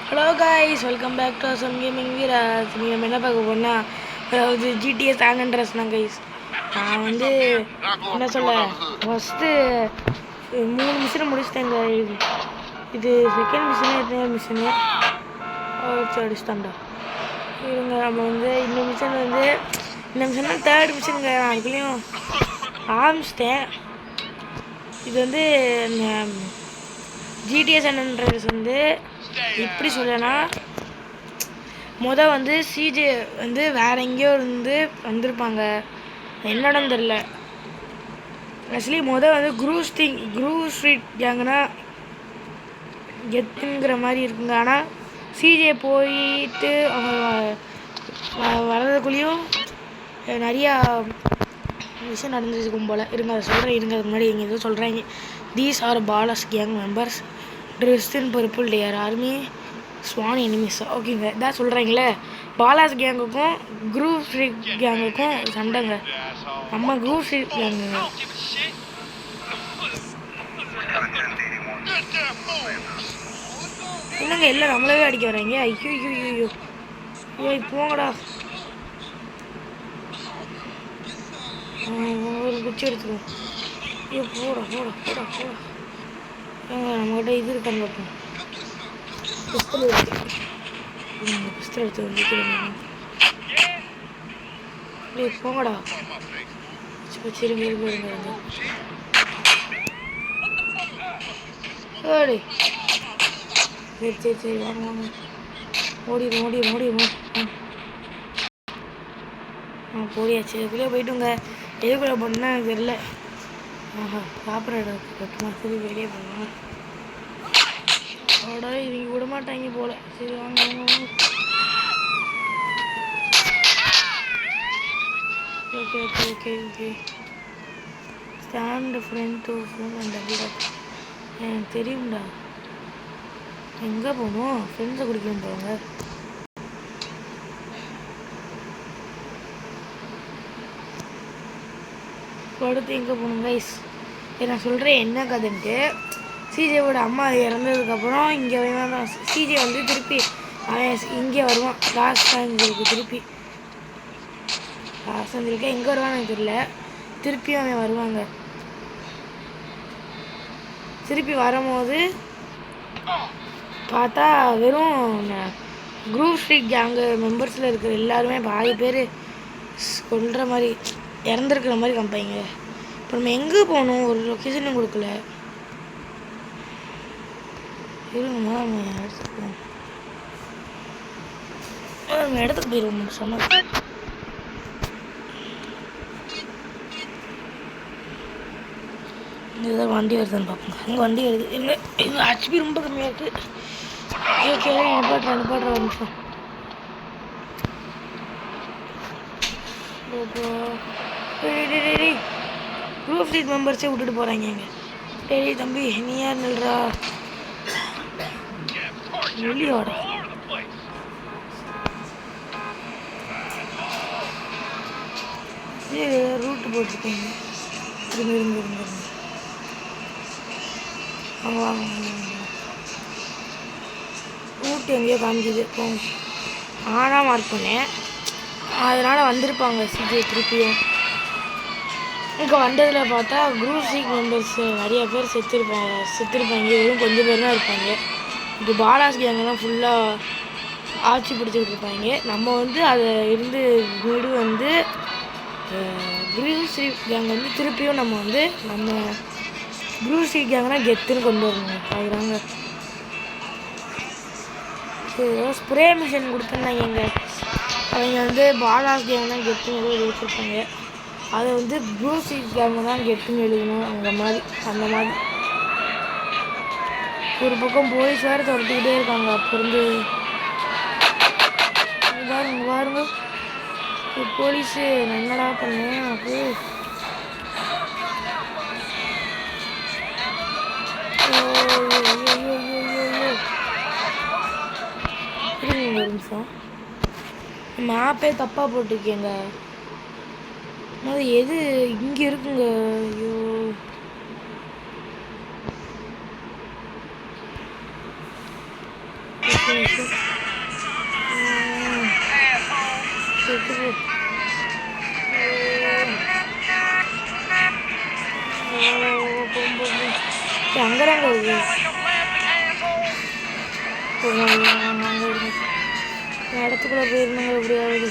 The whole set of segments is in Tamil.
Hello guys, welcome back to some gaming Veeras. நீங்கள் என்ன பார்க்க போனால் அதாவது ஜிடிஎஸ் ஆனண்ட்ரஸ் தான் கைஸ். நான் வந்து என்ன சொல்ல ஃபஸ்ட்டு 3 மிஷினை முடிச்சிட்டேங்க. இது செகண்ட் மிஷினு, தேர்ட் மிஷினு அடிச்சுட்டான்டா. இருங்க, நம்ம வந்து இந்த மிஷின் தான் தேர்ட் மிஷினுங்க. நான் அதுக்குள்ளேயும் ஆரம்பிச்சிட்டேன். இது வந்து ஜிடிஎஸ் ஆனண்ட்ரஸ் வந்து எப்படி சொல்லனா, வந்து சிஜே வந்து வேற எங்கேயோ இருந்து வந்திருப்பாங்க. என்னன்னு தெரில. ஆக்சுவலி வந்து குரூ ஸ்ட்ரீட் கேங்குனா கெத்துங்கிற மாதிரி இருக்குங்க. ஆனால் சிஜே போயிட்டு அவங்க வர்றதுக்குள்ளேயும் நிறையா விஷயம் நடந்துருக்கும் போல். இருங்க, அதை சொல்கிறேன். இருங்க, அதுக்கு முன்னாடி இங்கே எதுவும் சொல்கிறாங்க. These are Bala's gang members dressed in purple. They are army swan enemies. ஓகேங்க, இதான் சொல்கிறாங்களே. பாலாஸ் கேங்குக்கும் குரூப் ஸ்ட்ரீட் கேங்குக்கும் சண்டைங்க. நம்ம குரூப் ஸ்ட்ரீட் கேங்குங்க. என்னங்க எல்லாம் நம்மளவே அடிக்க வராங்க. ஐயோ ஐயோ ஐயோ ஐயோ, போங்கடா. ஒரு குச்சி எடுத்துக்கோ. ஐயோ, போடா போடா போடா போடா. நம்மகிட்ட இது இருக்கான்னு பார்ப்போம். பிஸ்தல் எடுத்து வந்துக்கிறேன். போங்கடா. சரி இருங்க. சரி வாங்க. ஓடிடும். போடியாச்சு. இதுக்குள்ளே போயிட்டுங்க. எதுக்குள்ளே போனா எனக்கு தெரியல. சாப்பிட்ற இடம் கட்டுமா. சரி, வெளியே போகலாம். அடா, இவங்க விட மாட்டாங்க போல. சரி வாங்க. Okay. Stand friend to friend and எனக்கு தெரியும்டா. எங்கே போகணும்? ஃப்ரெண்ட்ஸை குடிக்கணும் போவாங்க. அடுத்து எங்கே போகணும் கைஸ்? நான் சொல்கிறேன் என்ன கதைன்ட்டு. சிஜேவோட அம்மா இறந்ததுக்கப்புறம் இங்கே வேணாம். சிஜே வந்து திருப்பி அவன் இங்கே வருவான். லாஸ்ட் திருப்பி எங்கே வருவான்னு எனக்கு தெரியல. திருப்பியும் அவன் வருவாங்க. திருப்பி வரும்போது பார்த்தா வெறும் குரூப் ஸ்ட்ரீட் கேங்கு மெம்பர்ஸில் இருக்கிற எல்லாருமே பாதி பேர் கொல்ற மாதிரி இறந்துருக்கிற மாதிரி காமிப்பாங்க. இப்போ நம்ம எங்கே போகணும்? ஒரு லொக்கேஷனும் கொடுக்கல. இருங்கம்மா, நம்ம இடத்துக்கு போயிடுவோம். சொன்ன இதுதான் வண்டி வருதுன்னு பார்ப்போங்க. அங்கே வண்டி வருது. எங்கள் ஹெச்பி ரொம்ப கம்மியாக இருக்குது. ஓகே, நிப்பாட்டுறேன் ஒரு நிமிஷம். குரூப் ஸ்ட்ரீட் மெம்பர்ஸே விட்டுட்டு போகிறாங்க. எங்க டெய்லி தம்பி நீ யார் நில்றா? வெளியோட ரூட்டு போட்டிருக்கீங்க. இருங்க. வாங்க. ரூட் எங்கேயோ காமிக்குது. போங்க. ஆனால் மார்க் பண்ணேன். அதனால் வந்திருப்பாங்க சிஜே திருப்பியும். இங்கே வந்ததில் பார்த்தா குரூப் ஸ்ட்ரீட் மெம்பர்ஸ் நிறைய பேர் செத்துருப்பாங்க. வெறும் கொஞ்சம் பேர் தான் இருப்பாங்க. இப்போ பாலாஸ் கேங்க தான் ஃபுல்லாக ஆட்சி பிடிச்சிக்கிட்டு இருப்பாங்க. நம்ம வந்து அதை இருந்து வீடு வந்து குரூப் ஸ்ட்ரீட் கேங் வந்து திருப்பியும் நம்ம குரூப் ஸ்ட்ரீட் கேங்னா கெத்துன்னு கொண்டு வரணும். அதுதாங்க. ஸ்ப்ரே மிஷின் கொடுத்துருந்தாங்க. அவங்க வந்து பாலாஸ் கேங் தான் கெத்துன்னு எழுதி வச்சுருப்பாங்க. அதை வந்து குரூப் ஸ்ட்ரீட் கேங் தான் கெத்துன்னு எழுதணும். அந்த மாதிரி ஒரு பக்கம் போலீஸ் வேறு துரத்துக்கிட்டே இருக்காங்க. அப்போ இருந்து பாருங்க போலீஸு என்னடா பண்ணேன். அப்போ ஒரு நிமிஷம். மேப்பே தப்பாக போட்டிருக்கேங்க. எது இங்கே இருக்குங்க? ஐயோ, அங்கதாங்க இருக்கு. இடத்துக்குள்ள போயிருந்தாங்க எப்படியாவது.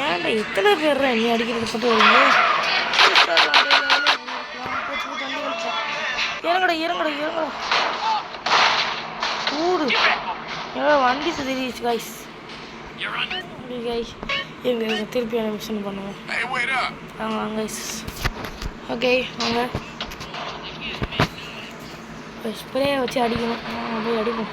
ஏன்டா இத்தனை பேர் நீ அடிக்கிறது போட்டு வரீங்க? இறங்கடா இறங்கடா இறங்கடா கூடு. வண்டி சுதிரிச்சு கைஸ். கைஸ் எங்க திருப்பி மிஷன் பண்ணுவோம். வாங்க கைஸ். ஓகே வாங்க. ஸ்ப்ரே வச்சு அடிக்கணும். போய் அடிப்போம்.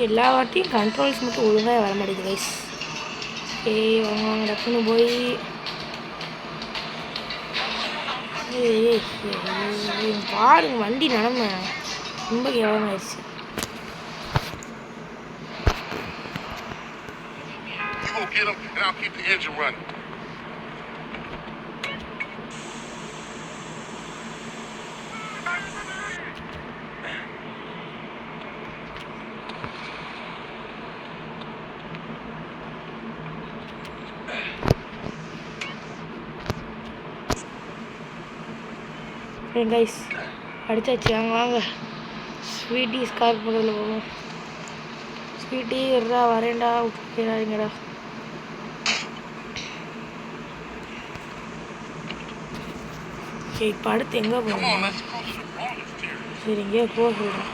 எல்லா வாட்டியும் கண்ட்ரோல்ஸ் மட்டும் ஒழுங்காக வர மாட்டேங்குது கைஸ். வாங்க டக்குன்னு போய் பாருங்க வண்டி நடமை ரொம்ப கேவலமாயிடுச்சு. கைஸ் அடிச்சாச்சு. வாங்க ஸ்வீட்டி ஸ்கார்ப் பக்கத்தில் போவோம். ஸ்வீட்டி இருடா வரேன்டா விட்டுறாருங்கடா. சரி இப்போ அடுத்து எங்கே போகணும்? சரி இங்கே போக சொல்கிறேன்.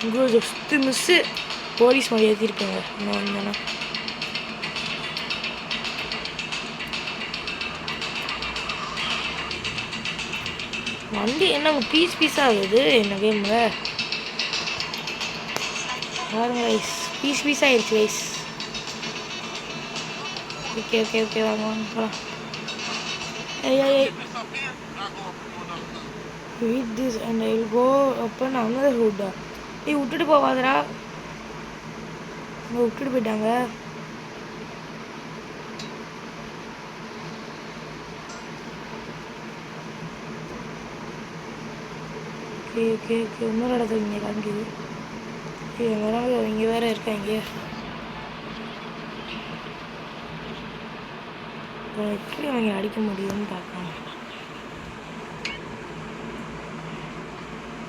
இங்கே ஜஸ்ட்டு மிஸ்ஸு போலீஸ் மாதிரி ஏற்றிருக்கேங்க. இன்னும் வந்தேன்னா வண்டி என்ன பீஸ் பீஸாக ஆகுது என்ன கேமில் பாருங்க ரைஸ். பீஸ் பீஸ் ஆகிடுச்சு ரைஸ். ஓகே ஓகே ஓகே வாங்க வாங்க போகலாம். With this and I will go அப்போ நான் அனதர் ஹூட்டா. விட்டுட்டு போவாதரா. விட்டுட்டு போயிட்டாங்க. ஓகே ஓகே ஓகே இன்னொரு இடத்துல இங்கே காமிக்குது. இங்கே வேற இருக்காங்க. எப்படி அவங்க அடிக்க முடியும்னு பார்க்கணும்.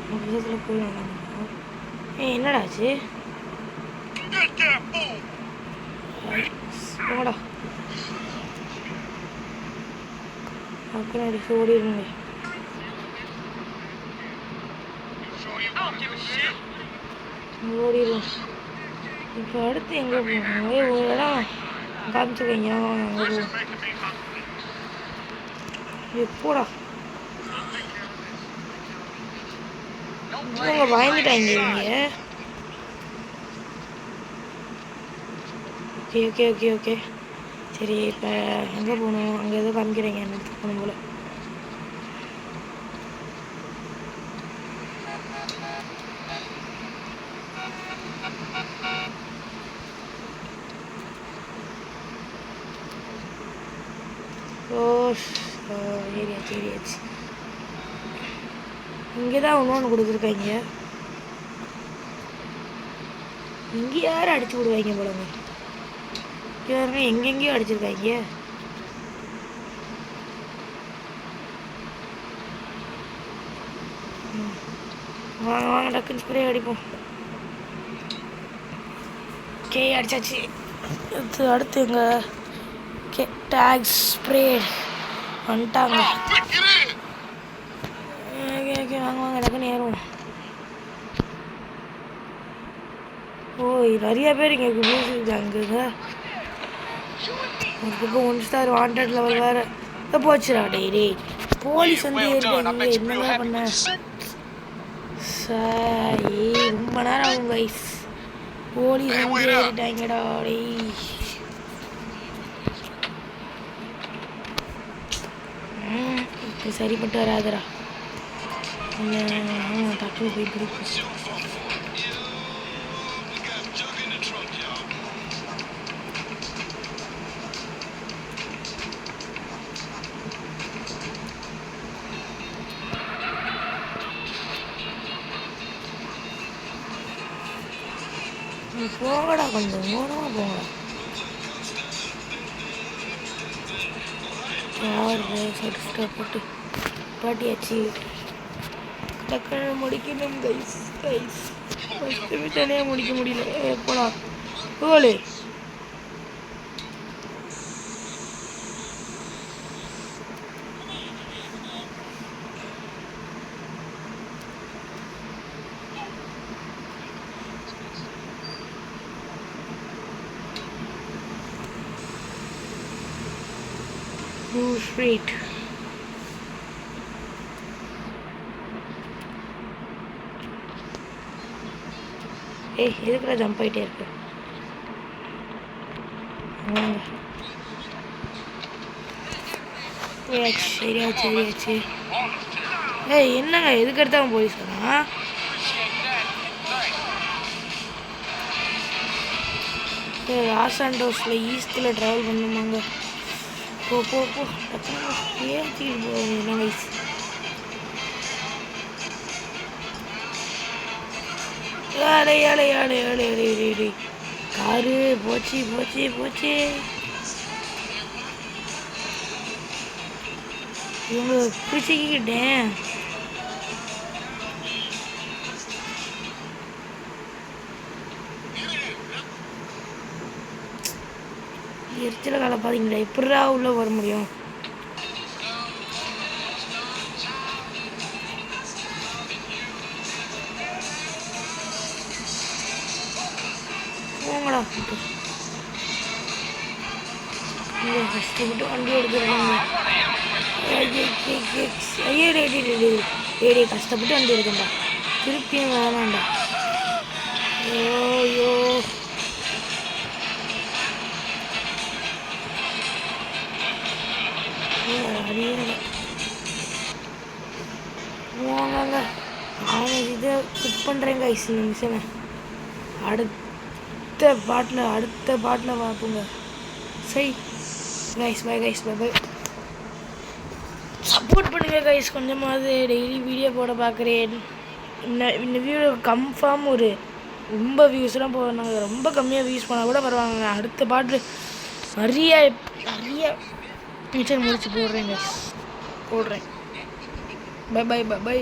பக்கத்தில் போய் என்னடாச்சு? போடா அப்புறம் அடிச்சு ஓடிடுங்க. ஓடிடும். இப்போ அடுத்து எங்கே போகணும்? ஒரு இடம் காமிச்சிருக்கீங்க. அங்கே போவோம். எப்போடா இவங்க பயந்துட்டாங்க இவங்க. ஓகே ஓகே ஓகே ஓகே சரி இப்போ எங்கே போகணும்? அங்கே எதோ காமிக்கிறீங்க என்ன இடத்துக்கு போகணும் போல். ஏரியாச்சு ஏரியாச்சு. இங்கே தான் ஒன்று கொடுத்துருக்காங்க. இங்கே யாரும் அடிச்சு விடுவாங்க போலங்க. யாருங்க எங்கெங்கேயோ அடிச்சிருக்காங்க. வாங்க வாங்க டக்குன்னு ஸ்ப்ரே அடிப்போம். ஓகே அடிச்சாச்சு. அடுத்து எங்க டேக் ஸ்ப்ரே வந்துட்டாங்க. ஓகே ஓகே வாங்க வாங்க டக்குன்னு ஏறுவோம். நிறைய பேர் இங்கே இருக்காங்க. ஒரு பக்கம் 1 ஸ்டார் வாண்டட் லெவல் வேறு போச்சுடா. டே போலீஸ் வந்து ஏறிட்டாங்க. என்னங்க பண்ண சாரி ரொம்ப நேரம் ஆகும் கைஸ். போலீஸ் வந்து ஏறிட்டாங்கடா. இப்போ சரிப்பட்டு வராதுடா. டக்குனு போய் பிடிக்கும். போங்கடா, கொஞ்சம் ஓரமாக போங்கடா. போட்டு பாட்டியாச்சு. டக்குன்னு முடிக்கணும் கைஸ். தனியாக முடிக்க முடியல. எப்போடா கோலு ஸ்ட்ரீட். எதுக்குள்ள ஜம்ப் ஆகிட்டே இருக்கு? சரியாச்சு. என்னங்க எதுக்கு எடுத்தாலும் போலீஸ் வரான்? லாஸ் சாண்டோஸில் ஈஸ்டில் ட்ராவல் பண்ணுமாங்க. போ ஏற்றிட்டு போவாங்க. என்ன வயசு காரு போச்சு. இவங்க பிடிச்சிக்கிட்டேன். எரிச்சல காலை பாத்தீங்களா? எப்படா உள்ள வர முடியும்? போங்கடா. கஷ்டப்பட்டு வண்டி எடுத்துருக்காங்க. கஷ்டப்பட்டு வண்டி எடுக்கண்டா. திருப்பியும் வேணாண்டா. ஐயோ போங்க. நான் இதை குக் பண்ணுறேன் கைஸ். இந்த மிஷனை அடுத்த பாட்டில் பார்ப்போங்க. சரி கைஸ், பை. சப்போர்ட் பண்ணுங்க கைஸ். கொஞ்சமாவது டெய்லி வீடியோ போட பார்க்குறேன். இந்த வீடியோ கன்ஃபார்ம் ஒரு ரொம்ப வியூஸ்லாம் போடுறாங்க. ரொம்ப கம்மியாக வியூஸ் பண்ணால் கூட பரவாங்க. அடுத்த பாட்டில் நிறைய மிஷன் முடிச்சு போடுறேன். பை.